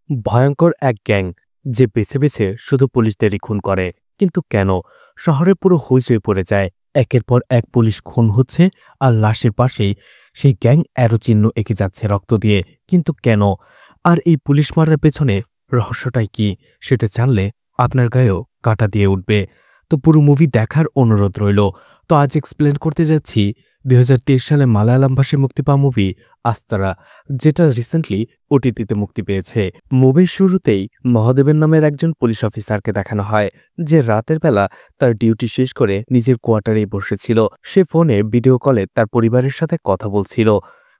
ভয়ঙ্কর এক গ্যাং যে বেছে বেছে শুধু পুলিশদেরই খুন করে। কিন্তু কেন? শহরে পুরো হইচই পড়ে যায়। একের পর এক পুলিশ খুন হচ্ছে, আর লাশের পাশেই সেই গ্যাং অ্যারো চিহ্ন এঁকে যাচ্ছে রক্ত দিয়ে। কিন্তু কেন? আর এই পুলিশ মারার পেছনে রহস্যটাই কি, সেটা জানলে আপনার গায়েও কাঁটা দিয়ে উঠবে। তো পুরো মুভি দেখার অনুরোধ রইল। তো আজ এক্সপ্লেন করতে যাচ্ছি 2023 সালে মালায়ালাম ভাষায় মুক্তি পাওয়া মুভি আস্তারা, যেটা রিসেন্টলি ওটিটিতে মুক্তি পেয়েছে। মুভির শুরুতেই মহাদেবের নামের একজন পুলিশ অফিসারকে দেখানো হয়, যে রাতের বেলা তার ডিউটি শেষ করে নিজের কোয়ার্টারেই বসেছিল। সে ফোনে ভিডিও কলে তার পরিবারের সাথে কথা বলছিল।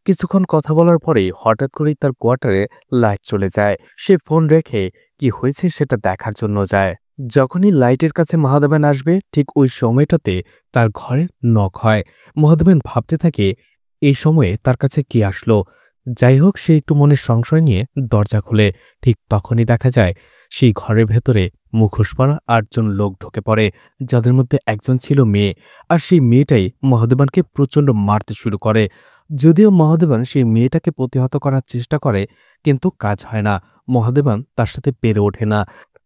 কিছুক্ষণ কথা বলার পরেই হঠাৎ করেই তার কোয়ার্টারে লাইট চলে যায়। সে ফোন রেখে কি হয়েছে সেটা দেখার জন্য যায়। যখনই লাইটের কাছে মহাদেবন আসবে, ঠিক ওই সময়টাতে তার ঘরে নক হয়। মহাদেবন ভাবতে থাকে এই সময়ে তার কাছে কি আসলো। যাই হোক, সে একটু মনের সংশয় নিয়ে দরজা খুলে। ঠিক তখনই দেখা যায় সেই ঘরের ভেতরে মুখোশ পরা 8 জন লোক ঢুকে পড়ে, যাদের মধ্যে একজন ছিল মেয়ে। আর সেই মেয়েটাই মহাদেবানকে প্রচণ্ড মারতে শুরু করে। যদিও মহাদেবান সেই মেয়েটাকে প্রতিহত করার চেষ্টা করে, কিন্তু কাজ হয় না। মহাদেবান তার সাথে পেরে ওঠে না।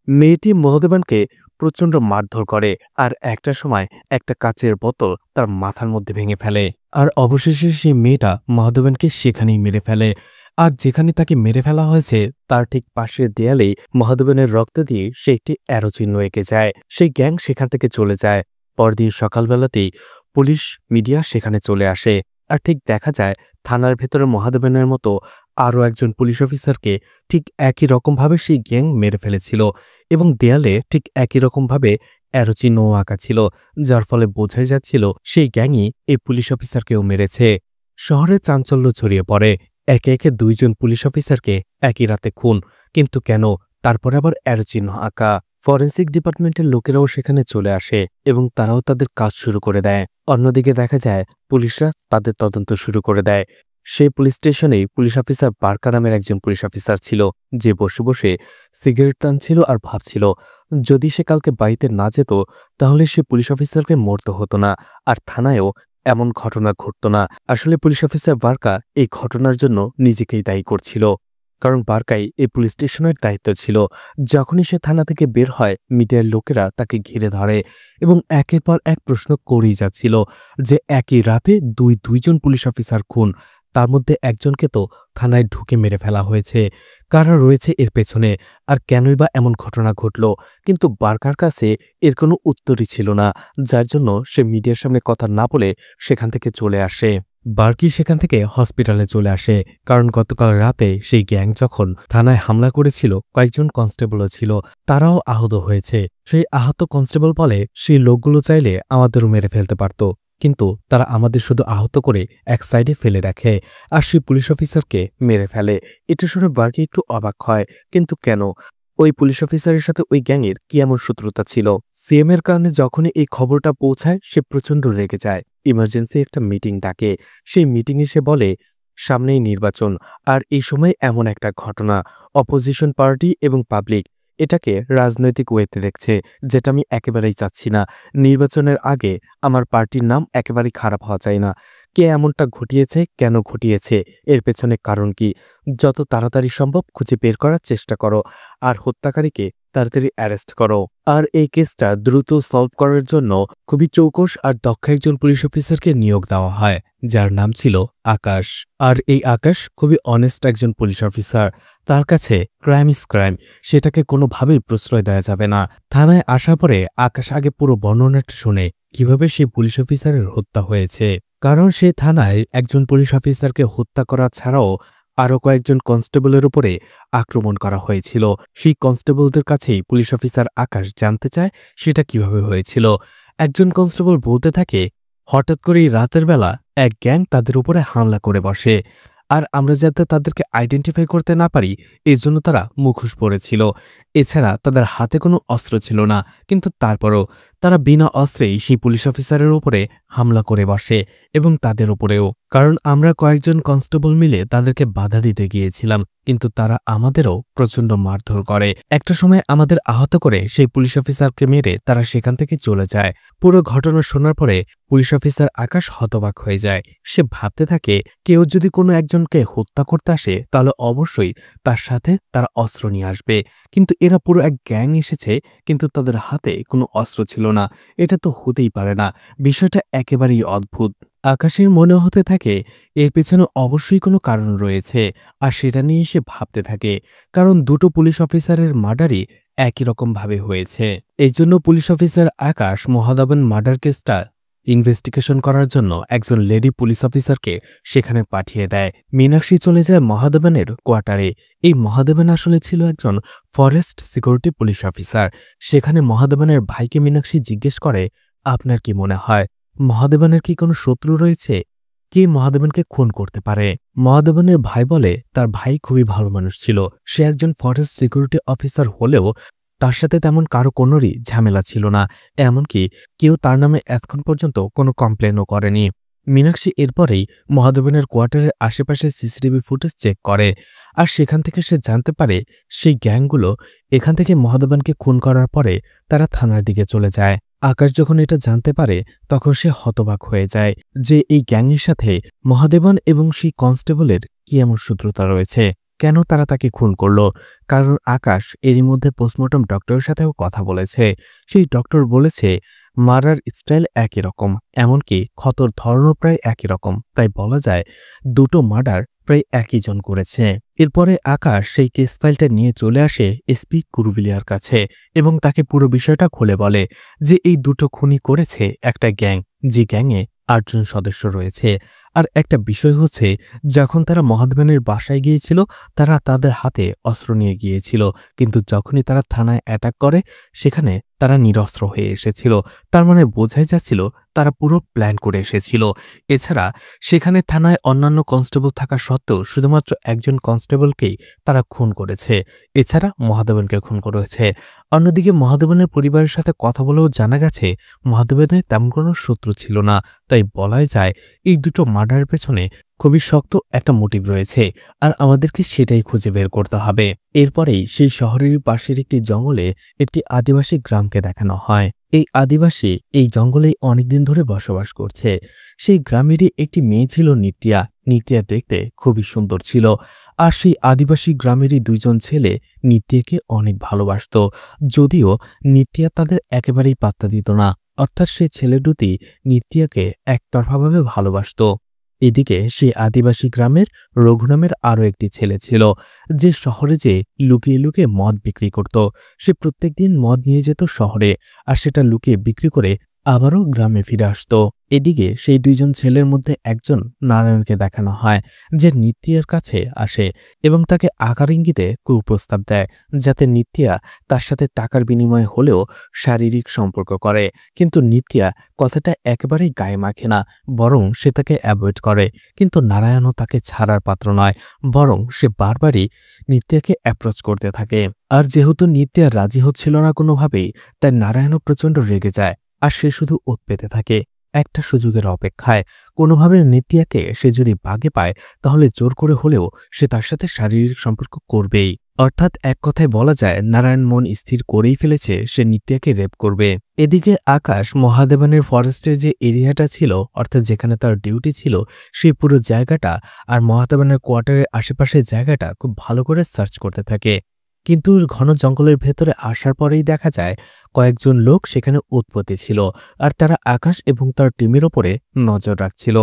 মেয়েটি মহাদেবানকে প্রচণ্ড মারধর করে, আর একটা সময় একটা কাচের বোতল তার মাথার মধ্যে ভেঙে ফেলে। আর অবশেষে সেই মেয়েটা মহাদেবানকে সেখানেই মেরে ফেলে। আর যেখানে তাকে মেরে ফেলা হয়েছে তার ঠিক পাশের দেয়ালেই মহাদেবানের রক্ত দিয়ে সে একটি অ্যারো চিহ্ন এঁকে যায়। সেই গ্যাং সেখান থেকে চলে যায়। পরদিন সকালবেলাতেই পুলিশ মিডিয়া সেখানে চলে আসে। আর ঠিক দেখা যায় থানার ভেতরে মহাদেবানের মতো আরও একজন পুলিশ অফিসারকে ঠিক একই রকমভাবে সেই গ্যাং মেরে ফেলেছিল, এবং দেয়ালে ঠিক একই রকমভাবে অ্যারো চিহ্নও আঁকা ছিল, যার ফলে বোঝাই যাচ্ছিল সেই গ্যাংই এই পুলিশ অফিসারকেও মেরেছে। শহরে চাঞ্চল্য ছড়িয়ে পড়ে। একে একে 2 জন পুলিশ অফিসারকে একই রাতে খুন। কিন্তু কেন? তারপরে আবার অ্যারো চিহ্ন আঁকা। ফরেন্সিক ডিপার্টমেন্টের লোকেরাও সেখানে চলে আসে, এবং তারাও তাদের কাজ শুরু করে দেয়। অন্যদিকে দেখা যায় পুলিশরা তাদের তদন্ত শুরু করে দেয়। সেই পুলিশ স্টেশনেই পুলিশ অফিসার বার্কা নামের একজন পুলিশ অফিসার ছিল, যে বসে বসে সিগারেট টানছিল আর ভাবছিল যদি সে কালকে বাড়িতে না যেত তাহলে সে পুলিশ অফিসারকে মরতে হতো না, আর থানায়ও এমন ঘটনা ঘটত না। আসলে পুলিশ অফিসার বার্কা এই ঘটনার জন্য নিজেকেই দায়ী করছিল, কারণ বার্কাই এই পুলিশ স্টেশনের দায়িত্ব ছিল। যখনই সে থানা থেকে বের হয়, মিডিয়ার লোকেরা তাকে ঘিরে ধরে এবং একের পর এক প্রশ্ন করেই যাচ্ছিল যে একই রাতে দুইজন পুলিশ অফিসার খুন, তার মধ্যে একজনকে তো থানায় ঢুকে মেরে ফেলা হয়েছে। কারা রয়েছে এর পেছনে, আর কেনই বা এমন ঘটনা ঘটল? কিন্তু বার্কার কাছে এর কোনো উত্তরই ছিল না, যার জন্য সে মিডিয়ার সামনে কথা না বলে সেখান থেকে চলে আসে। বার্কি সেখান থেকে হসপিটালে চলে আসে, কারণ গতকাল রাতে সেই গ্যাং যখন থানায় হামলা করেছিল, কয়েকজন কনস্টেবলও ছিল, তারাও আহত হয়েছে। সেই আহত কনস্টেবল বলে সেই লোকগুলো চাইলে আমাদেরও মেরে ফেলতে পারত, কিন্তু তারা আমাদের শুধু আহত করে এক সাইডে ফেলে রাখে, আর সেই পুলিশ অফিসারকে মেরে ফেলে। এটা শুনে বার্কি একটু অবাক হয়, কিন্তু কেন? ওই পুলিশ অফিসারের সাথে ওই গ্যাংয়ের কি এমন শত্রুতা ছিল? সিএম এর কারণে যখনই এই খবরটা পৌঁছায়, সে প্রচণ্ড রেগে যায়। ইমার্জেন্সি একটা মিটিং ডাকে। সেই মিটিংয়ে সে বলে সামনেই নির্বাচন, আর এই সময় এমন একটা ঘটনা, অপোজিশন পার্টি এবং পাবলিক এটাকে রাজনৈতিক ওয়েতে দেখছে, যেটা আমি একেবারেই চাচ্ছি না। নির্বাচনের আগে আমার পার্টির নাম একেবারেই খারাপ হওয়া চাই না। কে এমনটা ঘটিয়েছে, কেন ঘটিয়েছে, এর পেছনে কারণ কি, যত তাড়াতাড়ি সম্ভব খুঁজে বের করার চেষ্টা করো, আর হত্যাকারীকে তাড়াতাড়ি অ্যারেস্ট করো। আর এই কেসটা দ্রুত সলভ করার জন্য খুবই চৌকস আর দক্ষ একজন পুলিশ অফিসারকে নিয়োগ দেওয়া হয়, যার নাম ছিল আকাশ। আর এই আকাশ খুবই অনেস্ট একজন পুলিশ অফিসার। তার কাছে ক্রাইম ইজ ক্রাইম, সেটাকে কোনোভাবেই প্রশ্রয় দেওয়া যাবে না। থানায় আসার পরে আকাশ আগে পুরো বর্ণনাটা শুনে কিভাবে সেই পুলিশ অফিসারের হত্যা হয়েছে, কারণ সে থানায় একজন পুলিশ অফিসারকে হত্যা করা ছাড়াও আরও কয়েকজন কনস্টেবলের উপরে আক্রমণ করা হয়েছিল। সেই কনস্টেবলদের কাছেই পুলিশ অফিসার আকাশ জানতে চায় সেটা কিভাবে হয়েছিল। একজন কনস্টেবল বলতে থাকে হঠাৎ করেই রাতের বেলা এক গ্যাং তাদের উপরে হামলা করে বসে, আর আমরা যাতে তাদেরকে আইডেন্টিফাই করতে না পারি এজন্য তারা মুখোশ পরেছিল। এছাড়া তাদের হাতে কোনো অস্ত্র ছিল না, কিন্তু তারপরও তারা বিনা অস্ত্রেই সেই পুলিশ অফিসারের উপরে হামলা করে বসে এবং তাদের উপরেও। কারণ আমরা কয়েকজন কনস্টেবল মিলে তাদেরকে বাধা দিতে গিয়েছিলাম, কিন্তু তারা আমাদেরও প্রচণ্ড মারধর করে। একটা সময় আমাদের আহত করে সেই পুলিশ অফিসারকে মেরে তারা সেখান থেকে চলে যায়। পুরো ঘটনা শোনার পরে পুলিশ অফিসার আকাশ হতবাক হয়ে যায়। সে ভাবতে থাকে, কেউ যদি কোনো একজনকে হত্যা করতে আসে তাহলে অবশ্যই তার সাথে তারা অস্ত্র নিয়ে আসবে, কিন্তু এরা পুরো এক গ্যাং এসেছে, কিন্তু তাদের হাতে কোনো অস্ত্র ছিল না। এটা তো হতেই পারে না। বিষয়টা একেবারেই অদ্ভুত। আকাশের মনে হতে থাকে এর পেছনে অবশ্যই কোনো কারণ রয়েছে, আর সেটা নিয়ে সে ভাবতে থাকে। কারণ দুটো পুলিশ অফিসারের মার্ডারই একই রকমভাবে হয়েছে। এই জন্য পুলিশ অফিসার আকাশ মহাদাবান মার্ডার কেসটা ইনভেস্টিগেশন করার জন্য একজন লেডি পুলিশ অফিসারকে সেখানে পাঠিয়ে দেয়। মীনাক্ষী চলে যায় মহাদেবানের কোয়ার্টারে। এই মহাদেবান আসলে ছিল একজন ফরেস্ট সিকিউরিটি পুলিশ অফিসার। সেখানে মহাদেবানের ভাইকে মীনাক্ষী জিজ্ঞেস করে, আপনার কি মনে হয় মহাদেবানের কি কোনো শত্রু রয়েছে? কে মহাদেবানকে খুন করতে পারে? মহাদেবানের ভাই বলে তার ভাই খুবই ভালো মানুষ ছিল। সে একজন ফরেস্ট সিকিউরিটি অফিসার হলেও তার সাথে তেমন কারো কোনোরই ঝামেলা ছিল না, এমনকি কেউ তার নামে এতক্ষণ পর্যন্ত কোনো কমপ্লেনও করেনি। মীনাক্ষী এরপরেই মহাদেবানের কোয়ার্টারের আশেপাশে সিসিটিভি ফুটেজ চেক করে, আর সেখান থেকে সে জানতে পারে সেই গ্যাংগুলো এখান থেকে মহাদেবানকে খুন করার পরে তারা থানার দিকে চলে যায়। আকাশ যখন এটা জানতে পারে তখন সে হতবাক হয়ে যায় যে এই গ্যাংয়ের সাথে মহাদেবান এবং সেই কনস্টেবলের কি এমন শত্রুতা রয়েছে, কেন তারা তাকে খুন করল। কারণ আকাশ এরই মধ্যে পোস্টমর্টম ডক্টরের সাথেও কথা বলেছে। সেই ডক্টর বলেছে মারার স্টাইল একই রকম, এমনকি ক্ষতর ধরনও প্রায় একই রকম। তাই বলা যায় দুটো মার্ডার প্রায় একই জন করেছে। এরপরে আকাশ সেই কেস ফাইলটা নিয়ে চলে আসে এসপি কুরুভিলিয়ার কাছে এবং তাকে পুরো বিষয়টা খুলে বলে যে এই দুটো খুনি করেছে একটা গ্যাং, যে গ্যাংয়ে ৮ জন সদস্য রয়েছে। আর একটা বিষয় হচ্ছে, যখন তারা মহাদেবানের বাসায় গিয়েছিল তারা তাদের হাতে অস্ত্র নিয়ে গিয়েছিল, কিন্তু যখনই তারা থানায় অ্যাটাক করে সেখানে তারা নিরস্ত্র হয়ে এসেছিল। তার মানে বোঝাই যাচ্ছিল তারা পুরো প্ল্যান করে এসেছিল। এছাড়া সেখানে থানায় অন্যান্য কনস্টেবল থাকা সত্ত্বেও শুধুমাত্র একজন কনস্টেবলকেই তারা খুন করেছে, এছাড়া মহাদেবানকে খুন করেছে। অন্যদিকে মহাদেবানের পরিবারের সাথে কথা বলেও জানা গেছে মহাদেবানের তেমন কোনো শত্রু ছিল না। তাই বলাই যায় এই দুটো মার্ডারের পেছনে খুবই শক্ত একটা মোটিভ রয়েছে, আর আমাদেরকে সেটাই খুঁজে বের করতে হবে। এরপরেই সেই শহরের পাশের একটি জঙ্গলে একটি আদিবাসী গ্রামকে দেখানো হয়। এই আদিবাসী এই জঙ্গলেই অনেকদিন ধরে বসবাস করছে। সেই গ্রামেরই একটি মেয়ে ছিল নিত্যা। নিত্যা দেখতে খুবই সুন্দর ছিল, আর সেই আদিবাসী গ্রামেরই দুইজন ছেলে নিত্যাকে অনেক ভালোবাসত, যদিও নিত্যা তাদের একেবারেই পাত্তা দিত না। অর্থাৎ সে ছেলে দুটি নিত্যাকে একতরফাভাবে ভালোবাসত। এদিকে সেই আদিবাসী গ্রামের রঘু নামের আরও একটি ছেলে ছিল, যে শহরে যে লুকিয়ে লুকিয়ে মদ বিক্রি করত। সে প্রত্যেকদিন মদ নিয়ে যেত শহরে, আর সেটা লুকিয়ে বিক্রি করে আবারও গ্রামে ফিরে আসত। এদিকে সেই দুইজন ছেলের মধ্যে একজন নারায়ণকে দেখানো হয়, যে নিত্যার কাছে আসে এবং তাকে আকার ইঙ্গিতে কুপ্রস্তাব দেয় যাতে নিত্যা তার সাথে টাকার বিনিময়ে হলেও শারীরিক সম্পর্ক করে। কিন্তু নিত্যা কথাটা একেবারেই গায়ে মাখে না, বরং সে তাকে অ্যাভয়েড করে। কিন্তু নারায়ণও তাকে ছাড়ার পাত্র নয়, বরং সে বারবারই নিত্যাকে অ্যাপ্রোচ করতে থাকে। আর যেহেতু নিত্যা রাজি হচ্ছিল না কোনোভাবেই, তাই নারায়ণও প্রচণ্ড রেগে যায়, আর সে শুধু ওৎ পেতে থাকে একটা সুযোগের অপেক্ষায়। কোনোভাবে নিত্যাকে সে যদি বাগে পায় তাহলে জোর করে হলেও সে তার সাথে শারীরিক সম্পর্ক করবেই। অর্থাৎ এক কথায় বলা যায় নারায়ণ মন স্থির করেই ফেলেছে সে নিত্যাকে রেপ করবে। এদিকে আকাশ মহাদেবানের ফরেস্টের যে এরিয়াটা ছিল, অর্থাৎ যেখানে তার ডিউটি ছিল, সেই পুরো জায়গাটা আর মহাদেবানের কোয়ার্টারের আশেপাশের জায়গাটা খুব ভালো করে সার্চ করতে থাকে। কিন্তু ঘন জঙ্গলের ভেতরে আসার পরেই দেখা যায় কয়েকজন লোক সেখানে উৎপত্তি ছিল, আর তারা আকাশ এবং তার টিমের ওপরে নজর রাখছিল।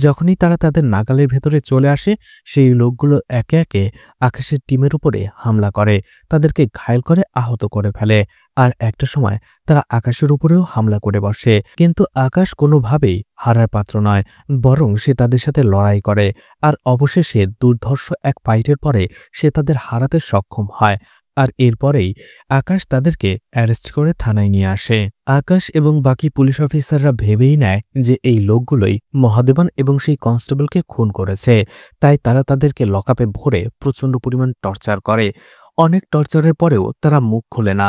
যখনই তারা তাদের নাগালের ভেতরে চলে আসে, সেই লোকগুলো একে একে আকাশের টিমের উপরে হামলা করে, তাদেরকে ঘায়েল করে আহত করে ফেলে। আর একটা সময় তারা আকাশের উপরেও হামলা করে বসে, কিন্তু আকাশ কোনোভাবেই হারার পাত্র নয়, বরং সে তাদের সাথে লড়াই করে। আর অবশেষে দুর্ধর্ষ এক ফাইটের পরে সে তাদের হারাতে সক্ষম হয়। আর এরপরেই আকাশ তাদেরকে অ্যারেস্ট করে থানায় নিয়ে আসে। আকাশ এবং বাকি পুলিশ অফিসাররা ভেবেই নেয় যে এই লোকগুলোই মহাদেবান এবং সেই কনস্টেবলকে খুন করেছে, তাই তারা তাদেরকে লকআপে ভরে প্রচণ্ড পরিমাণ টর্চার করে। অনেক টর্চারের পরেও তারা মুখ খোলে না,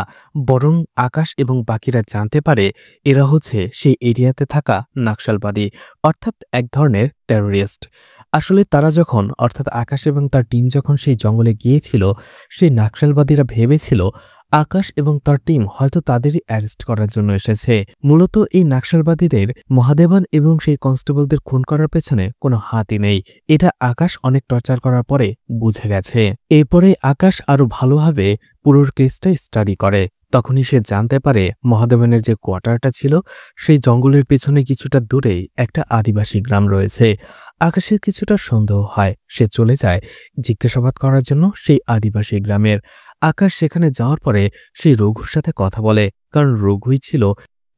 বরং আকাশ এবং বাকিরা জানতে পারে এরা হচ্ছে সেই এরিয়াতে থাকা নাকশালবাদী, অর্থাৎ এক ধরনের টেররিস্ট। আসলে তারা যখন, অর্থাৎ আকাশ এবং তার টিম যখন সেই জঙ্গলে গিয়েছিল, সেই নাকশালবাদীরা ভেবেছিল আকাশ এবং তার টিম হয়তো তাদেরই অ্যারেস্ট করার জন্য এসেছে। মূলত এই নাকশালবাদীদের মহাদেবান এবং সেই কনস্টেবলদের খুন করার পেছনে কোনো হাতই নেই, এটা আকাশ অনেক টর্চার করার পরে বুঝে গেছে। এরপরে আকাশ আরো ভালোভাবে পুরো কেসটা স্টাডি করে। তখনই সে জানতে পারে মহাদেবানের যে কোয়ার্টারটা ছিল সেই জঙ্গলের পেছনে কিছুটা দূরেই একটা আদিবাসী গ্রাম রয়েছে। আকাশের কিছুটা সন্দেহ হয়, সে চলে যায় জিজ্ঞাসাবাদ করার জন্য সেই আদিবাসী গ্রামের। আকাশ সেখানে যাওয়ার পরে সেই রঘুর সাথে কথা বলে, কারণ রঘুই ছিল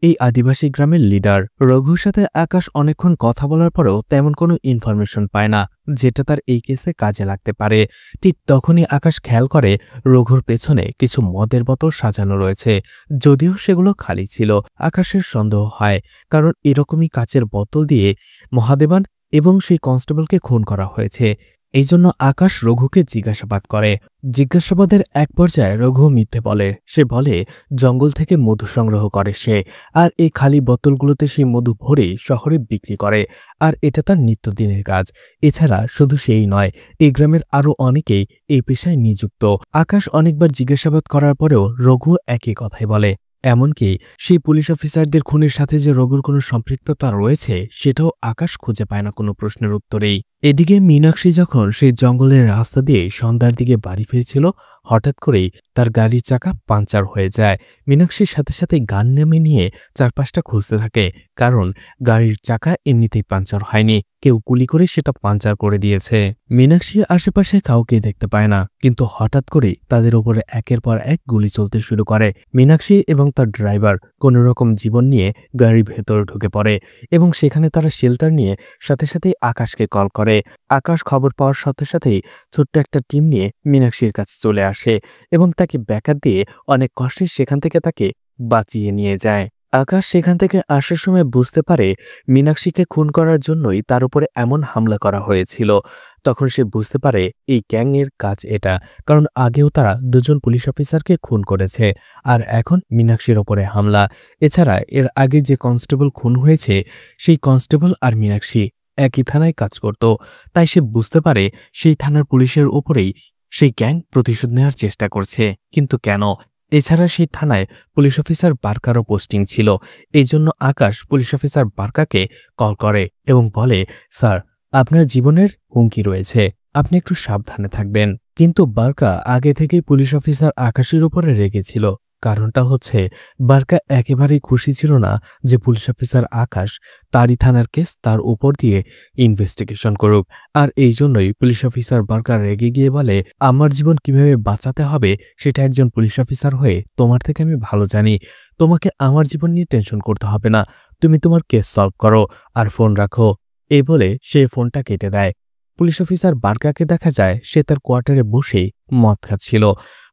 এই আদিবাসী গ্রামের লিডার। রঘুর সাথে আকাশ অনেকক্ষণ কথা বলার পরেও তেমন কোনো ইনফরমেশন পায় না যেটা তার এই কেসে কাজে লাগতে পারে। ঠিক তখনই আকাশ খেয়াল করে রঘুর পেছনে কিছু মদের বোতল সাজানো রয়েছে, যদিও সেগুলো খালি ছিল। আকাশের সন্দেহ হয়, কারণ এরকমই কাচের বোতল দিয়ে মহাদেবান এবং সেই কনস্টেবলকে খুন করা হয়েছে। এই জন্য আকাশ রঘুকে জিজ্ঞাসাবাদ করে। জিজ্ঞাসাবাদের এক পর্যায়ে রঘু মিথ্যে বলে। সে বলে জঙ্গল থেকে মধু সংগ্রহ করে সে, আর এই খালি বোতলগুলোতে সেই মধু ভরে শহরে বিক্রি করে, আর এটা তার নিত্যদিনের কাজ। এছাড়া শুধু সেই নয়, এই গ্রামের আরো অনেকেই এই পেশায় নিযুক্ত। আকাশ অনেকবার জিজ্ঞাসাবাদ করার পরেও রঘু একই কথাই বলে। এমনকি সেই পুলিশ অফিসারদের খুনের সাথে যে রঘুর কোনো সম্পৃক্ততা রয়েছে সেটাও আকাশ খুঁজে পায় না কোনো প্রশ্নের উত্তরেই। এদিকে মীনাক্ষী যখন সেই জঙ্গলের রাস্তা দিয়ে সন্ধ্যার দিকে বাড়ি ফিরছিল, হঠাৎ করেই তার গাড়ির চাকা পাঞ্চার হয়ে যায়। মীনাক্ষীর সাথে সাথে গান নেমে নিয়ে চারপাশটা খুঁজতে থাকে, কারণ গাড়ির চাকা এমনিতেই পাঞ্চার হয়নি, কেউ গুলি করে সেটা পাঞ্চার করে দিয়েছে। মীনাক্ষী আশেপাশে কাউকে দেখতে পায় না, কিন্তু হঠাৎ করেই তাদের উপরে একের পর এক গুলি চলতে শুরু করে। মীনাক্ষী এবং তার ড্রাইভার কোনোরকম জীবন নিয়ে গাড়ির ভেতরে ঢুকে পড়ে এবং সেখানে তারা শেল্টার নিয়ে সাথে সাথেই আকাশকে কল করে। আকাশ খবর পাওয়ার সাথে সাথেই ছোট্ট একটা টিম নিয়ে মীনাক্ষীর কাছে চলে আসে এবং তাকে ব্যাকআপ দিয়ে অনেক কষ্টে সেখান থেকে তাকে বাঁচিয়ে নিয়ে যায়। আকাশ সেখান থেকে আসার সময় বুঝতে পারে মীনাক্ষীকে খুন করার জন্যই তার উপরে এমন হামলা করা হয়েছিল। তখন সে বুঝতে পারে এই গ্যাংয়ের কাজ এটা, কারণ আগেও তারা দুজন পুলিশ অফিসারকে খুন করেছে, আর এখন মীনাক্ষীর ওপরে হামলা। এছাড়া এর আগে যে কনস্টেবল খুন হয়েছে সেই কনস্টেবল আর মীনাক্ষী একই থানায় কাজ করত, তাই সে বুঝতে পারে সেই থানার পুলিশের উপরেই সেই গ্যাং প্রতিশোধ নেওয়ার চেষ্টা করছে। কিন্তু কেন? এছাড়া সেই থানায় পুলিশ অফিসার বার্কারও পোস্টিং ছিল। এই জন্য আকাশ পুলিশ অফিসার বার্কাকে কল করে এবং বলে, স্যার, আপনার জীবনের হুমকি রয়েছে, আপনি একটু সাবধানে থাকবেন। কিন্তু বার্কা আগে থেকেই পুলিশ অফিসার আকাশের উপরে রেগেছিল। কারণটা হচ্ছে বার্কা একেবারেই খুশি ছিল না যে পুলিশ অফিসার আকাশ তারই থানার কেস তার উপর দিয়ে ইনভেস্টিগেশন করুক, আর এই জন্যই পুলিশ অফিসার বার্কা রেগে গিয়ে বলে, আমার জীবন কিভাবে বাঁচাতে হবে সেটা একজন পুলিশ অফিসার হয়ে তোমার থেকে আমি ভালো জানি, তোমাকে আমার জীবন নিয়ে টেনশন করতে হবে না, তুমি তোমার কেস সলভ করো আর ফোন রাখো। এই বলে সে ফোনটা কেটে দেয়। পুলিশ অফিসার বার্কাকে দেখা যায় সে তার কোয়ার্টারে বসেই মদ খাচ্ছিল।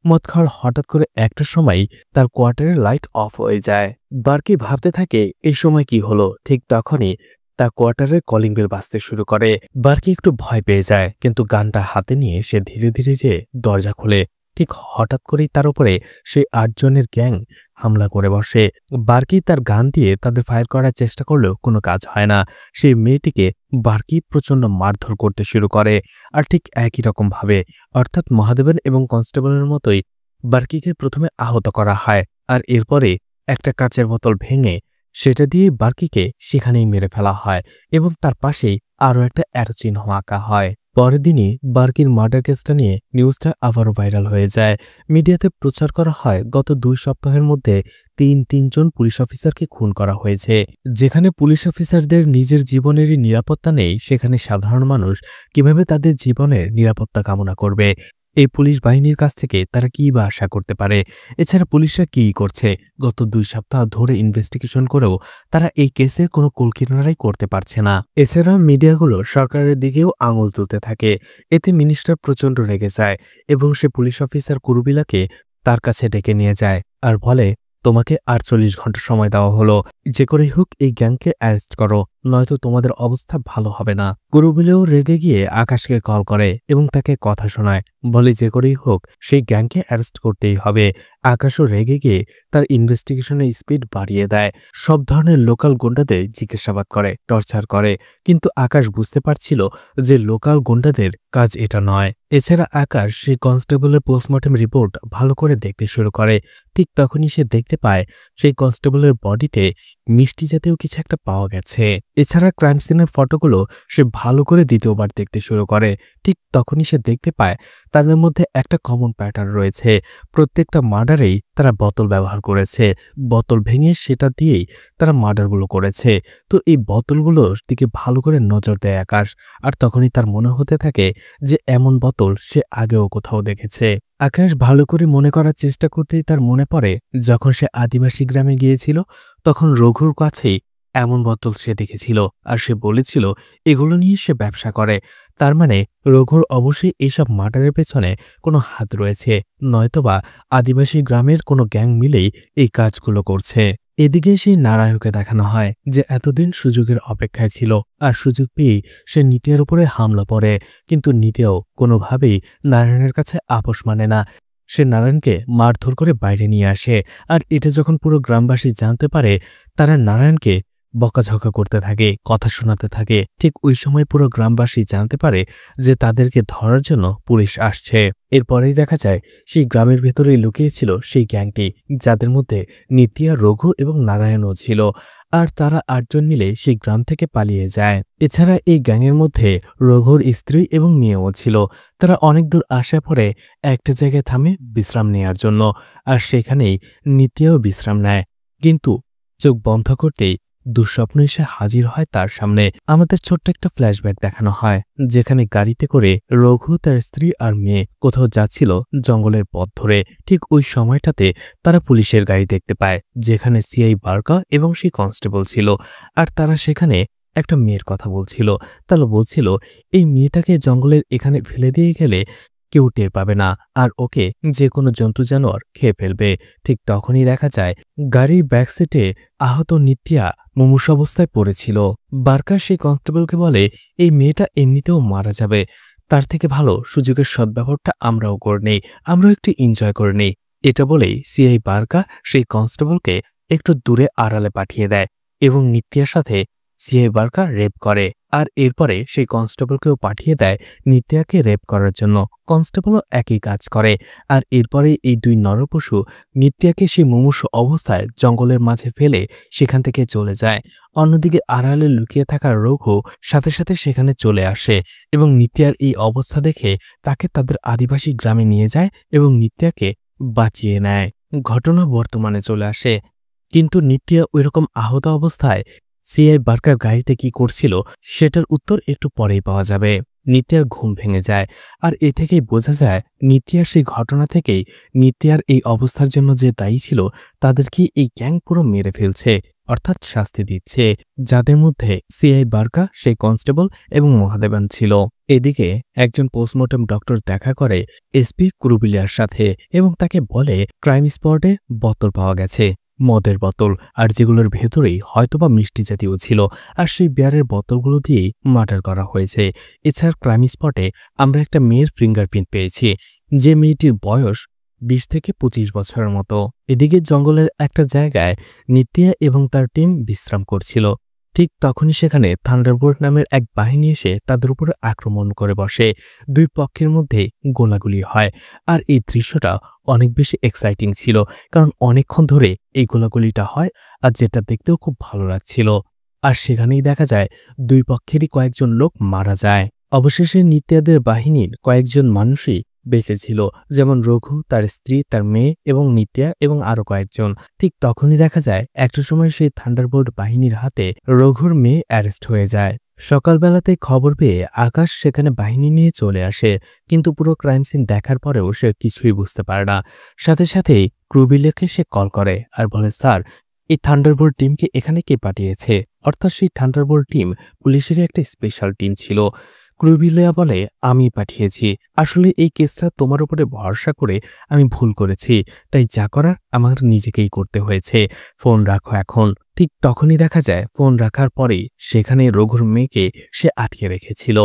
মদ খাওয়ার হঠাৎ করে একটা সময় তার কোয়ার্টারের লাইট অফ হয়ে যায়। বার্কি ভাবতে থাকে এই সময় কি হলো। ঠিক তখনই তার কোয়ার্টারের কলিং বেল বাজতে শুরু করে। বার্কি একটু ভয় পেয়ে যায়, কিন্তু গানটা হাতে নিয়ে সে ধীরে ধীরে যেয়ে দরজা খোলে। ঠিক হঠাৎ করেই তার উপরে সেই ৮ জনের গ্যাং হামলা করে বসে। বার্কি তার গান দিয়ে তাদের ফায়ার করার চেষ্টা করলেও কোনো কাজ হয় না। সেই মেয়েটিকে বার্কি প্রচণ্ড মারধর করতে শুরু করে, আর ঠিক একই রকম ভাবে, অর্থাৎ মহাদেবন এবং কনস্টেবলের মতোই বার্কিকে প্রথমে আহত করা হয়, আর এরপরে একটা কাচের বোতল ভেঙে সেটা দিয়ে বার্কিকে সেখানেই মেরে ফেলা হয় এবং তার পাশেই আরও একটা অ্যারো চিহ্ন আঁকা হয়। পরের দিনই বার্কির মার্ডার কেসটা নিয়ে নিউজটা আবারও ভাইরাল হয়ে যায়। মিডিয়াতে প্রচার করা হয় গত 2 সপ্তাহের মধ্যে তিনজন পুলিশ অফিসারকে খুন করা হয়েছে। যেখানে পুলিশ অফিসারদের নিজের জীবনেরই নিরাপত্তা নেই, সেখানে সাধারণ মানুষ কিভাবে তাদের জীবনের নিরাপত্তা কামনা করবে? এই পুলিশ বাহিনীর কাছ থেকে তারা কি বা আশা করতে পারে? এছাড়া পুলিশরা কি করছে? গত 2 সপ্তাহ ধরে ইনভেস্টিগেশন করেও তারা এই কেসের কোনো কুলকিনারাই করতে পারছে না। এছাড়া মিডিয়াগুলো সরকারের দিকেও আঙুল তুলতে থাকে। এতে মিনিস্টার প্রচণ্ড রেগে যায় এবং সে পুলিশ অফিসার কুরুবিলাকে তার কাছে ডেকে নিয়ে যায় আর বলে, তোমাকে 48 ঘন্টা সময় দেওয়া হলো, যে করেই হোক এই গ্যাংকে অ্যারেস্ট করো, নয়তো তোমাদের অবস্থা ভালো হবে না। কুরুবিলেও রেগে গিয়ে আকাশকে কল করে এবং তাকে কথা শোনায়, বলে যে করেই হোক সেই গ্যাংকে অ্যারেস্ট করতেই হবে। আকাশও রেগে গিয়ে তার ইনভেস্টিগেশনের স্পিড বাড়িয়ে দেয়, সব ধরনের লোকাল গুন্ডাদের জিজ্ঞাসাবাদ করে, টর্চার করে। কিন্তু আকাশ বুঝতে পারছিল যে লোকাল গুন্ডাদের কাজ এটা নয়। এছাড়া আকাশ সেই কনস্টেবলের পোস্টমর্টেম রিপোর্ট ভালো করে দেখতে শুরু করে। ঠিক তখনই সে দেখতে পায় সেই কনস্টেবলের বডিতে মিষ্টি জাতীয় কিছু একটা পাওয়া গেছে। এছাড়া ক্রাইম সিনের ফটোগুলো সে ভালো করে দ্বিতীয়বার দেখতে শুরু করে। ঠিক তখনই সে দেখতে পায় তাদের মধ্যে একটা কমন প্যাটার্ন রয়েছে। প্রত্যেকটা মার্ডারেই তারা বোতল ব্যবহার করেছে, বোতল ভেঙে সেটা দিয়েই তারা মার্ডারগুলো করেছে। তো এই বোতলগুলোর দিকে ভালো করে নজর দেয় আকাশ, আর তখনই তার মনে হতে থাকে যে এমন বোতল সে আগেও কোথাও দেখেছে। আকাশ ভালো করে মনে করার চেষ্টা করতেই তার মনে পড়ে যখন সে আদিবাসী গ্রামে গিয়েছিল তখন রঘুর কাছেই এমন বোতল সে দেখেছিল, আর সে বলেছিল এগুলো নিয়ে সে ব্যবসা করে। তার মানে রঘুর অবশ্যই এইসব মার্ডারের পেছনে কোনো হাত রয়েছে, নয়তোবা আদিবাসী গ্রামের কোনো গ্যাং মিলেই এই কাজগুলো করছে। এদিকে সেই নারায়ণকে দেখানো হয় যে এতদিন সুযোগের অপেক্ষায় ছিল, আর সুযোগ পেয়েই সে নিতিয়ার উপরে হামলা পড়ে। কিন্তু নিতেও কোনোভাবেই নারায়ণের কাছে আপোষ মানে না। সে নারায়ণকে মারধর করে বাইরে নিয়ে আসে, আর এটা যখন পুরো গ্রামবাসী জানতে পারে তারা নারায়ণকে বকাঝকা করতে থাকে, কথা শোনাতে থাকে। ঠিক ওই সময় পুরো গ্রামবাসী জানতে পারে যে তাদেরকে ধরার জন্য পুলিশ আসছে। এরপরেই দেখা যায় সেই গ্রামের ভেতরেই লুকিয়েছিল সেই গ্যাংটি, যাদের মধ্যে নিতিয়া, রঘু এবং নারায়ণও ছিল। আর তারা 8 জন মিলে সেই গ্রাম থেকে পালিয়ে যায়। এছাড়া এই গ্যাংয়ের মধ্যে রঘুর স্ত্রী এবং মেয়েও ছিল। তারা অনেক দূর আসার পরে একটা জায়গায় থামে বিশ্রাম নেয়ার জন্য, আর সেখানেই নিতিয়াও বিশ্রাম নেয়। কিন্তু চোখ বন্ধ করতেই দুঃস্বপ্ন এসে হাজির হয় তার সামনে। আমাদের ছোট্ট একটা ফ্ল্যাশব্যাক দেখানো হয়, যেখানে গাড়িতে করে রঘু, তার স্ত্রী আর মেয়ে কোথাও যাচ্ছিল জঙ্গলের পথ ধরে। ঠিক ওই সময়টাতে তারা পুলিশের গাড়ি দেখতে পায়, যেখানে সিআই বার্কা এবং সেই কনস্টেবল ছিল। আর তারা সেখানে একটা মেয়ের কথা বলছিল। তাহলে বলছিল এই মেয়েটাকে জঙ্গলের এখানে ফেলে দিয়ে গেলে কেউ টের পাবে না, আর ওকে যে কোনো জন্তু জানোয়ার খেয়ে ফেলবে। ঠিক তখনই দেখা যায় গাড়ির ব্যাক সিটে আহত নিত্যা মুমূর্ষু অবস্থায় পড়েছিল। বার্কার সেই কনস্টেবলকে বলে এই মেয়েটা এমনিতেও মারা যাবে, তার থেকে ভালো সুযোগের সদ্ব্যবহারটা আমরাও করে নেই, আমরাও একটু এনজয় করে নেই। এটা বলেই সিআই বার্কা সেই কনস্টেবলকে একটু দূরে আড়ালে পাঠিয়ে দেয় এবং নিত্যার সাথে সিআই বার্কা রেপ করে। আর এরপরে সেই কনস্টেবলকেও পাঠিয়ে দেয় নিত্যাকে রেপ করার জন্য। কনস্টেবলও একই কাজ করে। আর এরপরে এই দুই নরপশু নিত্যাকে সেই মুমূর্ষু অবস্থায় জঙ্গলের মাঝে ফেলে সেখান থেকে চলে যায়। অন্যদিকে আড়ালে লুকিয়ে থাকা রঘু সাথে সাথে সেখানে চলে আসে এবং নিত্যার এই অবস্থা দেখে তাকে তাদের আদিবাসী গ্রামে নিয়ে যায় এবং নিত্যাকে বাঁচিয়ে নেয়। ঘটনা বর্তমানে চলে আসে, কিন্তু নিত্যা ওইরকম আহত অবস্থায় সিআই বার্কার গাড়িতে কি করছিল সেটার উত্তর একটু পরেই পাওয়া যাবে। নিত্যার ঘুম ভেঙে যায়, আর এ থেকেই বোঝা যায় নিত্যার সেই ঘটনা থেকেই নিত্যার এই অবস্থার জন্য যে দায়ী ছিল তাদেরকে এই গ্যাং পুরো মেরে ফেলছে, অর্থাৎ শাস্তি দিচ্ছে, যাদের মধ্যে সিআই বার্কা, সেই কনস্টেবল এবং মহাদেবান ছিল। এদিকে একজন পোস্টমর্টম ডক্টর দেখা করে এসপি কুরুবিলার সাথে এবং তাকে বলে ক্রাইম স্পটে বোতল পাওয়া গেছে, মদের বোতল, আর যেগুলোর ভেতরেই হয়তোবা মিষ্টি জাতীয় ছিল, আর সেই বিয়ারের বোতলগুলো দিয়েই মার্ডার করা হয়েছে। এছাড়া ক্রাইম স্পটে আমরা একটা মেয়ের ফিঙ্গারপ্রিন্ট পেয়েছি, যে মেয়েটির বয়স 20 থেকে 25 বছরের মতো। এদিকে জঙ্গলের একটা জায়গায় নিত্যা এবং তার টিম বিশ্রাম করছিল। ঠিক তখনই সেখানে থান্ডারবোল্ট নামের এক বাহিনী এসে তাদের উপরে আক্রমণ করে বসে। দুই পক্ষের মধ্যে গোলাগুলি হয়, আর এই দৃশ্যটা অনেক বেশি এক্সাইটিং ছিল, কারণ অনেকক্ষণ ধরে এই গোলাগুলিটা হয়, আর যেটা দেখতেও খুব ভালো লাগছিল। আর সেখানেই দেখা যায় দুই পক্ষেরই কয়েকজন লোক মারা যায়। অবশেষে নিত্যাদের বাহিনীর কয়েকজন মানুষই বেঁচে ছিল, যেমন রঘু, তার স্ত্রী, তার মেয়ে এবং নিত্যা এবং আরো কয়েকজন। ঠিক তখনই দেখা যায় একটা সময় সেই থান্ডারবোল্ট বাহিনীর হাতে রঘুর মেয়ে অ্যারেস্ট হয়ে যায়। সকালবেলাতে খবর পেয়ে আকাশ সেখানে বাহিনী নিয়ে চলে আসে, কিন্তু পুরো ক্রাইম সিন দেখার পরেও সে কিছুই বুঝতে পারে না। সাথে সাথেই ক্রুবিলাকে সে কল করে আর বলে, স্যার, এই থান্ডারবোল্ট টিমকে এখানে কে পাঠিয়েছে? অর্থাৎ সেই থান্ডারবোল্ট টিম পুলিশেরই একটা স্পেশাল টিম ছিল। কুরুবিল্লা বলে, আমি পাঠিয়েছি। আসলে এই কেসটা তোমার উপরে ভরসা করে আমি ভুল করেছি, তাই যা করার আমার নিজেকেই করতে হয়েছে। ফোন রাখো এখন। ঠিক তখনই দেখা যায় ফোন রাখার পরেই সেখানে রঘুর মেয়েকে সে আটকে রেখেছিল,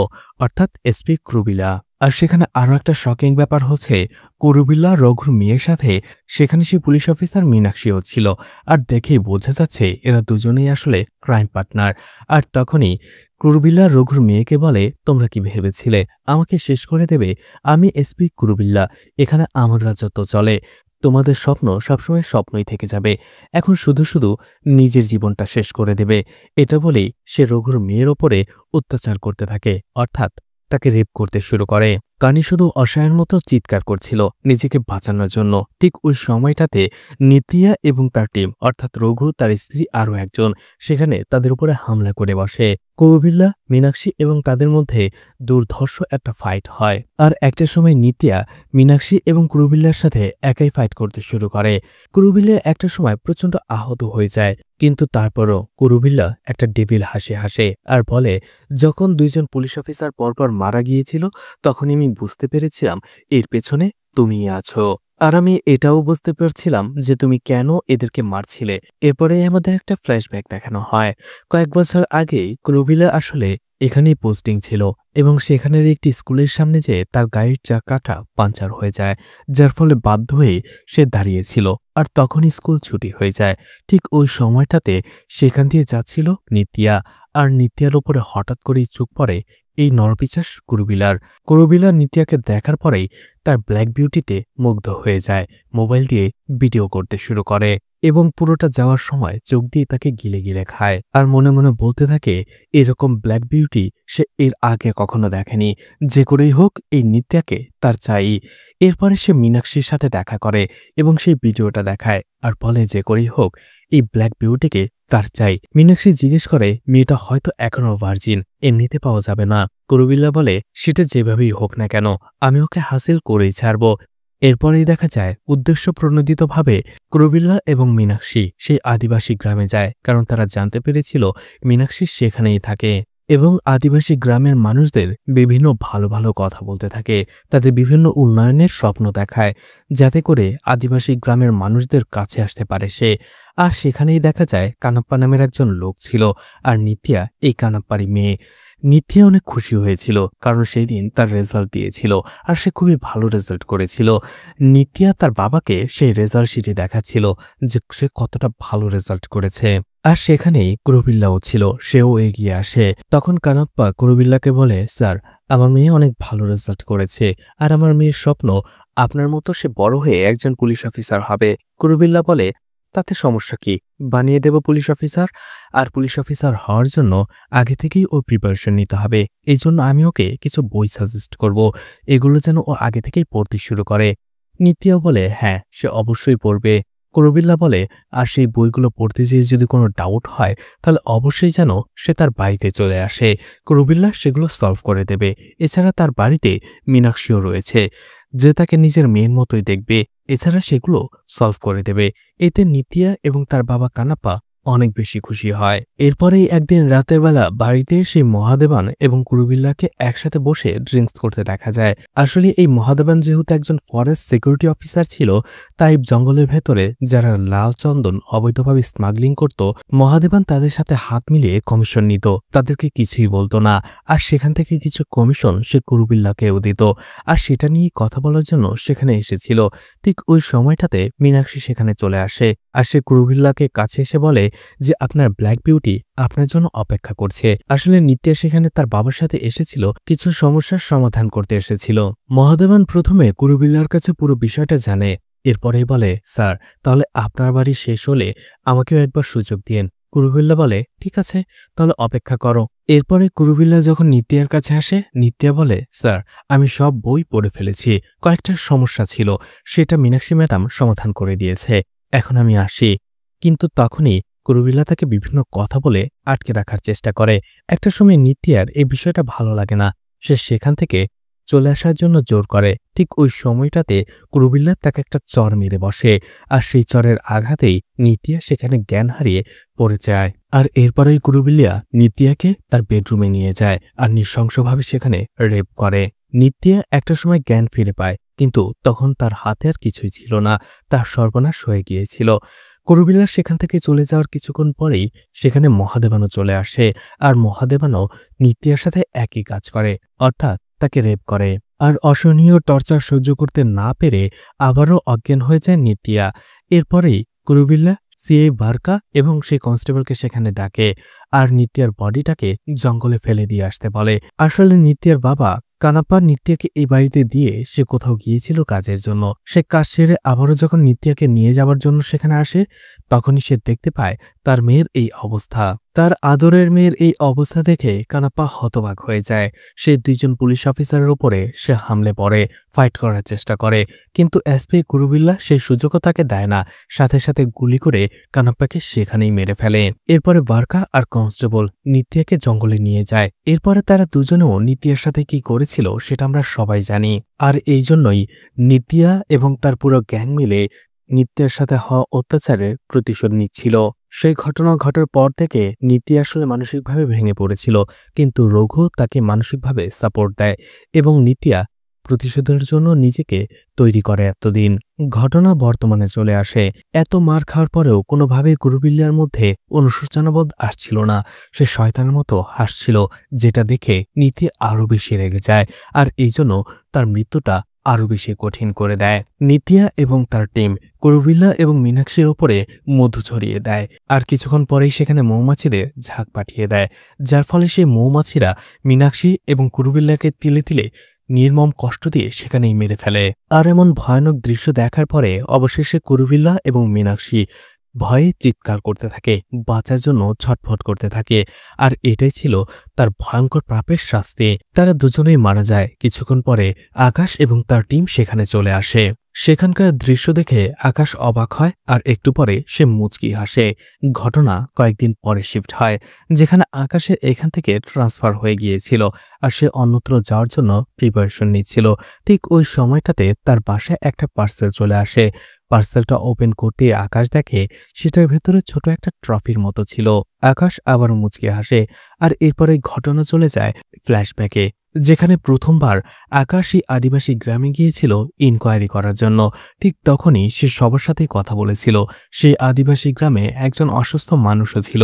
অর্থাৎ এসপি কুরুবিল্লা। আর সেখানে আরো একটা শকিং ব্যাপার হচ্ছে, কুরুবিল্লা রঘুর মেয়ের সাথে সেখানে সেই পুলিশ অফিসার মীনাক্ষীও ছিল। আর দেখেই বোঝা যাচ্ছে এরা দুজনেই আসলে ক্রাইম পার্টনার। আর তখনই কুরুবিল্লা রঘুর মেয়েকে বলে, তোমরা কি ভেবেছিলে আমাকে শেষ করে দেবে? আমি এসপি কুরুবিল্লা, এখানে আমার রাজত্ব চলে। তোমাদের স্বপ্ন সবসময় স্বপ্নই থেকে যাবে। এখন শুধু শুধু নিজের জীবনটা শেষ করে দেবে। এটা বলেই সে রঘুর মেয়ের ওপরে অত্যাচার করতে থাকে, অর্থাৎ তাকে রেপ করতে শুরু করে। কানি শুধু অসহায়ের মতো চিৎকার করছিল নিজেকে বাঁচানোর জন্য। ঠিক ওই সময়টাতে নিতিয়া এবং তার টিম, অর্থাৎ রঘু, তার স্ত্রী আরও একজন, সেখানে তাদের উপরে হামলা করে বসে। কুরুবিল্লা, মীনাক্ষী এবং তাদের মধ্যে দুর্ধর্ষ একটা ফাইট হয়। আর একটা সময় নিতিয়া মীনাক্ষী এবং কুরুবিল্লার সাথে একাই ফাইট করতে শুরু করে। কুরুবিল্লা একটা সময় প্রচণ্ড আহত হয়ে যায়, কিন্তু তারপরও কুরুবিল্লা একটা ডেভিল হাসি হাসে আর বলে, যখন দুইজন পুলিশ অফিসার পরপর মারা গিয়েছিল তখনই আমি বুঝতে পেরেছিলাম এর পেছনে তুমিই আছো। আর আমি এটাও বুঝতে পারছিলাম যে তুমি কেন এদেরকে মারছিলে। এরপরে আমাদের একটা ফ্ল্যাশব্যাক দেখানো হয়। কয়েক বছর আগেই কুরুবিল্লা আসলে এখানেই পোস্টিং ছিল এবং সেখানের একটি স্কুলের সামনে যেয়ে তার গাড়ির চাকাটা পাঞ্চার হয়ে যায়, যার ফলে বাধ্য হয়ে সে দাঁড়িয়েছিল। আর তখনই স্কুল ছুটি হয়ে যায়। ঠিক ওই সময়টাতে সেখান দিয়ে যাচ্ছিল নিতিয়া। আর নিত্যার ওপরে হঠাৎ করেই চোখ পড়ে এই নরপিশাচ কুরুবিল্লার। কুরুবিল্লা নিত্যাকে দেখার পরেই তার ব্ল্যাক বিউটিতে মুগ্ধ হয়ে যায়, মোবাইল দিয়ে ভিডিও করতে শুরু করে এবং পুরোটা যাওয়ার সময় চোখ দিয়ে তাকে গিলে গিলে খায়। আর মনে মনে বলতে থাকে, এরকম ব্ল্যাক বিউটি সে এর আগে কখনো দেখেনি। যে করেই হোক এই নিত্যাকে তার চাই। এরপরে সে মীনাক্ষীর সাথে দেখা করে এবং সেই ভিডিওটা দেখায় আর বলে, যে করেই হোক এই ব্ল্যাক বিউটিকে তার চাই। মীনাক্ষী জিজ্ঞেস করে, মেয়েটা হয়তো এখনো ভার্জিন, এমনিতে পাওয়া যাবে না। কুরুবিল্লা বলে, সেটা যেভাবেই হোক না কেন আমি ওকে হাসিল করেই ছাড়ব। এরপরেই দেখা যায় উদ্দেশ্য প্রণোদিতভাবে কুরুবিল্লা এবং মীনাক্ষী সেই আদিবাসী গ্রামে যায়, কারণ তারা জানতে পেরেছিল মীনাক্ষী সেখানেই থাকে এবং আদিবাসী গ্রামের মানুষদের বিভিন্ন ভালো ভালো কথা বলতে থাকে, তাদের বিভিন্ন উন্নয়নের স্বপ্ন দেখায় যাতে করে আদিবাসী গ্রামের মানুষদের কাছে আসতে পারে সে। আর সেখানেই দেখা যায় কানাপ্পা নামের একজন লোক ছিল, আর নিত্যা এই কানাপ্পারই মেয়ে। নিত্যা অনেক খুশি হয়েছিল কারণ সেই দিন তার রেজাল্ট দিয়েছিল আর সে খুবই ভালো রেজাল্ট করেছিল। নিত্যা তার বাবাকে সেই রেজাল্ট শিটে দেখাচ্ছিল যে সে কতটা ভালো রেজাল্ট করেছে। আর সেখানেই কুরুবিল্লাও ছিল, সেও এগিয়ে আসে। তখন কানাপ্পা কুরুবিল্লাকে বলে, স্যার, আমার মেয়ে অনেক ভালো রেজাল্ট করেছে আর আমার মেয়ের স্বপ্ন আপনার মতো সে বড় হয়ে একজন পুলিশ অফিসার হবে। কুরুবিল্লা বলে, তাতে সমস্যা কি, বানিয়ে দেব পুলিশ অফিসার। আর পুলিশ অফিসার হওয়ার জন্য আগে থেকেই ও প্রিপারেশন নিতে হবে। এই জন্য আমি ওকে কিছু বই সাজেস্ট করব, এগুলো যেন ও আগে থেকেই পড়তে শুরু করে। নিত্যাও বলে, হ্যাঁ, সে অবশ্যই পড়বে। কুরুবিল্লা বলে, আর সেই বইগুলো পড়তে যেয়ে যদি কোনো ডাউট হয় তাহলে অবশ্যই যেন সে তার বাড়িতে চলে আসে। কুরুবিল্লা সেগুলো সলভ করে দেবে। এছাড়া তার বাড়িতে মীনাক্ষীও রয়েছে, যে তাকে নিজের মেয়ের মতোই দেখবে। এছাড়া সেগুলো সলভ করে দেবে। এতে নিতিয়া এবং তার বাবা কানাপ্পা অনেক বেশি খুশি হয়। এরপরেই একদিন রাতের বেলা বাড়িতে সেই মহাদেবান এবং কুরুবিল্লাকে একসাথে বসে ড্রিঙ্কস করতে দেখা যায়। আসলে এই মহাদেবান যেহেতু একজন ফরেস্ট সিকিউরিটি অফিসার ছিল, তাই জঙ্গলের ভেতরে যারা লাল চন্দন অবৈধভাবে স্মাগলিং করত, মহাদেবান তাদের সাথে হাত মিলিয়ে কমিশন নিত, তাদেরকে কিছুই বলতো না। আর সেখান থেকে কিছু কমিশন সে কুরুবিল্লাকেও দিত। আর সেটা নিয়ে কথা বলার জন্য সেখানে এসেছিল। ঠিক ওই সময়টাতে মীনাক্ষী সেখানে চলে আসে আর সে কুরুবিল্লাকে কাছে এসে বলে যে আপনার ব্ল্যাক বিউটি আপনার জন্য অপেক্ষা করছে। আসলে নিত্যা সেখানে তার বাবার সাথে এসেছিল কিছু সমস্যার সমাধান করতে এসেছিল। মহাদেবান প্রথমে কুরুবিল্লার কাছে পুরো বিষয়টা জানে, এরপরেই বলে, স্যার, তাহলে আপনার বাড়ি শেষ হলে আমাকেও একবার সুযোগ দিন। কুরুবিল্লা বলে, ঠিক আছে, তাহলে অপেক্ষা করো। এরপরে কুরুবিল্লা যখন নিত্যার কাছে আসে, নিত্যা বলে, স্যার, আমি সব বই পড়ে ফেলেছি, কয়েকটা সমস্যা ছিল, সেটা মীনাক্ষী ম্যাডাম সমাধান করে দিয়েছে, এখন আমি আসি। কিন্তু তখনই কুরুবিল্লা তাকে বিভিন্ন কথা বলে আটকে রাখার চেষ্টা করে। একটা সময় নিত্যার এই বিষয়টা ভালো লাগে না, সে সেখান থেকে চলে আসার জন্য জোর করে। ঠিক ওই সময়টাতে কুরুবিল্লা তাকে একটা চর মেরে বসে, আর সেই চরের আঘাতেই নিতিয়া সেখানে জ্ঞান হারিয়ে পড়ে যায়। আর এরপরেই কুরুবিল্লা নিতিয়াকে তার বেডরুমে নিয়ে যায় আর নৃশংসভাবে সেখানে রেপ করে। নিতিয়া একটা সময় জ্ঞান ফিরে পায়, কিন্তু তখন তার হাতে আর কিছুই ছিল না, তার সর্বনাশ হয়ে গিয়েছিল। কুরুবিল্লা সেখান থেকে চলে যাওয়ার কিছুক্ষণ পরেই সেখানে মহাদেবানও চলে আসে, আর মহাদেবানও নিত্যার সাথে একই কাজ করে, অর্থাৎ তাকে রেপ করে। আর অসহনীয় টর্চার সহ্য করতে না পেরে আবারও অজ্ঞান হয়ে যায় নিতিয়া। এরপরেই কুরুবিল্লা সিএ বারকা এবং সেই কনস্টেবলকে সেখানে ডাকে আর নিত্যার বডিটাকে জঙ্গলে ফেলে দিয়ে আসতে বলে। আসলে নিত্যার বাবা কানাপ্পা নিত্যাকে এই বাড়িতে দিয়ে সে কোথাও গিয়েছিল কাজের জন্য। সে কাজ সেরে আবারও যখন নিত্যাকে নিয়ে যাওয়ার জন্য সেখানে আসে, তখনই সে দেখতে পায় তার মেয়ের এই অবস্থা। তার আদরের মেয়ের এই অবস্থা দেখে কানাপ্পা হতবাক হয়ে যায়। সে দুইজন পুলিশ অফিসারের উপরে সে হামলে পড়ে, ফাইট করার চেষ্টা করে, কিন্তু এসপি কুরুবিল্লা সেই সুযোগও তাকে দেয় না, সাথে সাথে গুলি করে কানাপ্পাকে সেখানেই মেরে ফেলে। এরপরে বারকা আর কনস্টেবল নিত্যাকে জঙ্গলে নিয়ে যায়। এরপরে তারা দুজনেও নিত্যার সাথে কি করেছিল সেটা আমরা সবাই জানি, আর এই জন্যই নিত্যা এবং তার পুরো গ্যাং মিলে নিত্যার সাথে হওয়া অত্যাচারের প্রতিশোধ নিচ্ছিল। সেই ঘটনা ঘটার পর থেকে নিত্যা আসলে মানসিকভাবে ভেঙে পড়েছিল, কিন্তু রঘু তাকে মানসিকভাবে সাপোর্ট দেয় এবং নিত্যা প্রতিশোধের জন্য নিজেকে তৈরি করে। এতদিন ঘটনা বর্তমানে চলে আসে। এত মার খাওয়ার পরেও কোনোভাবেই কুরুবিল্লার মধ্যে অনুশোচনাবোধ আসছিল না। সে শয়তানের মতো হাসছিল, যেটা দেখে নীতি আরও বেশি রেগে যায়, আর এই জন্য তার মৃত্যুটা আরও বেশি কঠিন করে দেয়। নিতিয়া এবং তার টিম কুরুবিল্লা এবং মীনাক্ষীর ওপরে মধু ছড়িয়ে দেয়, আর কিছুক্ষণ পরেই সেখানে মৌমাছিদের ঝাঁক পাঠিয়ে দেয়, যার ফলে সেই মৌমাছিরা মীনাক্ষী এবং কুরুবিল্লাকে তিলে তিলে নির্মম কষ্ট দিয়ে সেখানেই মেরে ফেলে। আর এমন ভয়ানক দৃশ্য দেখার পরে অবশেষে কুরুবিল্লা এবং মীনাক্ষী ভয়ে চিৎকার করতে থাকে, বাঁচার জন্য ছটফট করতে থাকে, আর এটাই ছিল তার ভয়ঙ্কর পাপের শাস্তি। তারা দুজনেই মারা যায়। কিছুক্ষণ পরে আকাশ এবং তার টিম সেখানে চলে আসে। সেখানকার দৃশ্য দেখে আকাশ অবাক হয়, আর একটু পরে সে মুচকি হাসে। ঘটনা কয়েকদিন পরে শিফট হয়, যেখানে আকাশের এখান থেকে ট্রান্সফার হয়ে গিয়েছিল, আর সে অন্যত্র যাওয়ার জন্য প্রিপারেশন নিচ্ছিল। ঠিক ওই সময়টাতে তার বাসায় একটা পার্সেল চলে আসে। পার্সেলটা ওপেন করতে আকাশ দেখে সেটার ভেতরে ছোট একটা ট্রফির মতো ছিল। আকাশ আবার মুচকি হাসে, আর এরপরে ঘটনা চলে যায় ফ্ল্যাশব্যাকে, যেখানে প্রথমবার আকাশ এই আদিবাসী গ্রামে গিয়েছিল ইনকোয়ারি করার জন্য। ঠিক তখনই সে সবার সাথে কথা বলেছিল। সেই আদিবাসী গ্রামে একজন অসুস্থ মানুষও ছিল।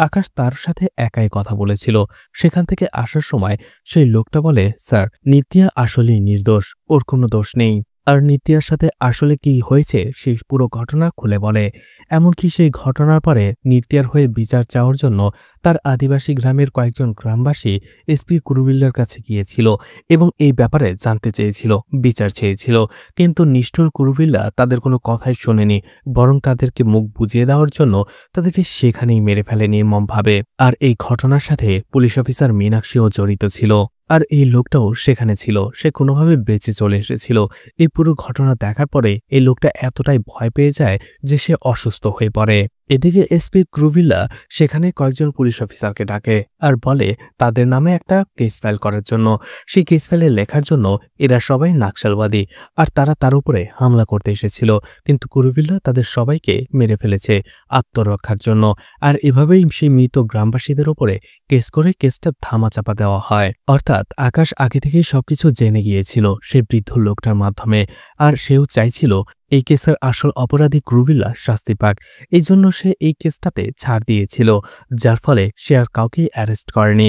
আকাশ তার সাথে একাই কথা বলেছিল। সেখান থেকে আসার সময় সেই লোকটা বলে, স্যার, নিত্যা আসলেই নির্দোষ, ওর কোনো দোষ নেই। আর নিত্যার সাথে আসলে কি হয়েছে সেই পুরো ঘটনা খুলে বলে। এমনকি সেই ঘটনার পরে নিত্যার হয়ে বিচার চাওয়ার জন্য তার আদিবাসী গ্রামের কয়েকজন গ্রামবাসী এসপি কুরুবিল্লার কাছে গিয়েছিল এবং এই ব্যাপারে জানতে চেয়েছিল, বিচার চেয়েছিল, কিন্তু নিষ্ঠুর কুরুবিল্লা তাদের কোনো কথাই শোনেনি, বরং তাদেরকে মুখ বুজিয়ে দেওয়ার জন্য তাদেরকে সেখানেই মেরে ফেলে নির্মমভাবে। আর এই ঘটনার সাথে পুলিশ অফিসার মীনাক্ষীও জড়িত ছিল, আর এই লোকটাও সেখানে ছিল। সে কোনোভাবে বেঁচে চলে এসেছিল। এই পুরো ঘটনা দেখার পরে এই লোকটা এতটাই ভয় পেয়ে যায় যে সে অসুস্থ হয়ে পড়ে। এদিকে এসপি কুরুবিল্লা সেখানে কয়েকজন পুলিশ অফিসারকে ডাকে আর বলে তাদের নামে একটা কেস ফাইল করার জন্য। সেই কেস ফাইলে লেখার জন্য এরা সবাই নাকশালবাদী, আর তারা তার উপরে হামলা করতে এসেছিল, কিন্তু কুরুবিল্লা তাদের সবাইকে মেরে ফেলেছে আত্মরক্ষার জন্য। আর এভাবেই সেই মৃত গ্রামবাসীদের উপরে কেস করে কেসটা ধামাচাপা দেওয়া হয়। অর্থাৎ আকাশ আগে থেকেই সবকিছু জেনে গিয়েছিল সেই বৃদ্ধ লোকটার মাধ্যমে, আর সেও চাইছিল এই কেসের আসল অপরাধী কুরুবিল্লা শাস্তি পাক। এই জন্য সে এই কেসটাতে ছাড় দিয়েছিল, যার ফলে সে আর কাউকেই অ্যারেস্ট করেনি।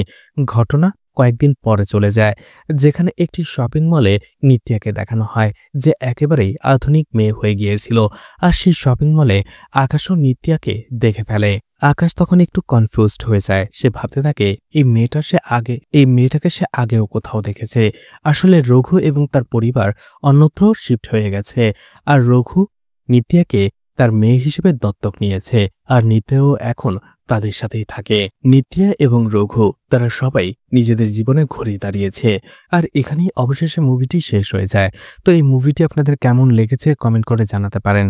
ঘটনা কয়েকদিন পরে চলে যায়, যেখানে একটি শপিং মলে নিত্যাকে দেখানো হয় যে একেবারেই আধুনিক মেয়ে হয়ে গিয়েছিল, আর সেই শপিং মলে আকাশও নিত্যাকে দেখে ফেলে। আকাশ তখন একটু কনফিউজড হয়ে যায়। সে ভাবতে থাকে এই মেয়েটাকে সে আগেও কোথাও দেখেছে। আসলে রঘু এবং তার পরিবার অন্যত্র শিফট হয়ে গেছে, আর রঘু নিত্যাকে তার মেয়ে হিসেবে দত্তক নিয়েছে, আর নিত্যাও এখন তাদের সাথেই থাকে। নিত্যা এবং রঘু তারা সবাই নিজেদের জীবনে ঘুরে দাঁড়িয়েছে, আর এখানেই অবশেষে মুভিটি শেষ হয়ে যায়। তো এই মুভিটি আপনাদের কেমন লেগেছে কমেন্ট করে জানাতে পারেন।